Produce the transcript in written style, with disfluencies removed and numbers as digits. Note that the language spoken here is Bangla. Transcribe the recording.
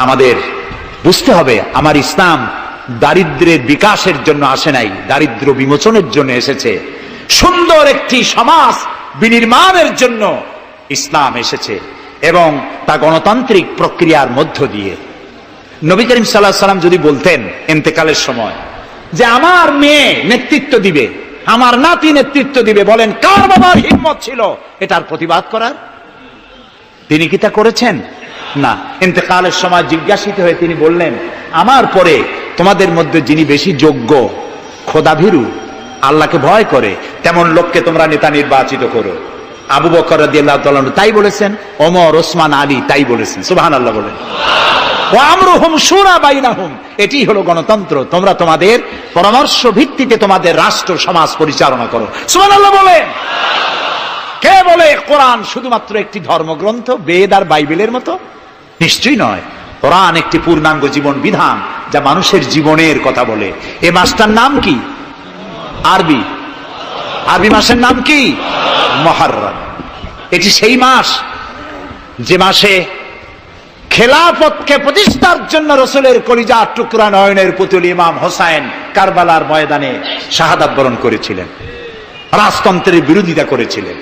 আমাদের বুঝতে হবে, আমার ইসলাম দারিদ্র্যের বিকাশের জন্য আসে নাই, দারিদ্র বিমোচনের জন্য এসেছে। সুন্দর একটি সমাজ বিনির্মাণের জন্য ইসলাম এসেছে, এবং তা গণতান্ত্রিক প্রক্রিয়ার মধ্য দিয়ে। নবী করিম সাল্লাল্লাহু আলাইহি সাল্লাম যদি বলতেন ইন্তেকালের সময় যে আমার মেয়ে নেতৃত্ব দিবে, আমার নাতি নেতৃত্ব দিবে, বলেন কার বাবার হিম্মত ছিল এটার প্রতিবাদ করার? তিনি কি তা করেছেন? না। ইন্তেকালের সময় জিজ্ঞাসিত হয়ে তিনি বললেন, আমার পরে তোমাদের মধ্যে যিনি বেশি যোগ্য, খোদাভীরু, আল্লাহকে ভয় করে, তেমন লোককে তোমরা নেতা নির্বাচিত করো। আবু বকর রাদিয়াল্লাহু তাআলা তাই বলেছেন, ওমর, ওসমান, আলী তাই বলেছেন। সুবহানাল্লাহ বলেন। ওয়া আমরুহুম শুরা বাইনাহুম, এটি হলো গণতন্ত্র। তোমরা তোমাদের পরামর্শ ভিত্তিতে তোমাদের রাষ্ট্র সমাজ পরিচালনা করো। সুবহানাল্লাহ বলেন। কে বলে কোরআন শুধুমাত্র একটি ধর্মগ্রন্থ, বেদ আর বাইবেলের মতো? নিশ্চয়ই নয়। কোরআন একটি পূর্ণাঙ্গ জীবন বিধান, যা মানুষের জীবনের কথা বলে। এ মাসটার নাম কি? আরবি মাসের নাম কি? মুহররম। এটি সেই মাস যে মাসে খেলাফতকে প্রতিষ্ঠার জন্য রাসূলের কলিজার টুকরা নয়নের পুতুল ইমাম হোসেন কারবালার ময়দানে শাহাদাত বরণ করেছিলেন, রাজতন্ত্রের বিরোধিতা করেছিলেন।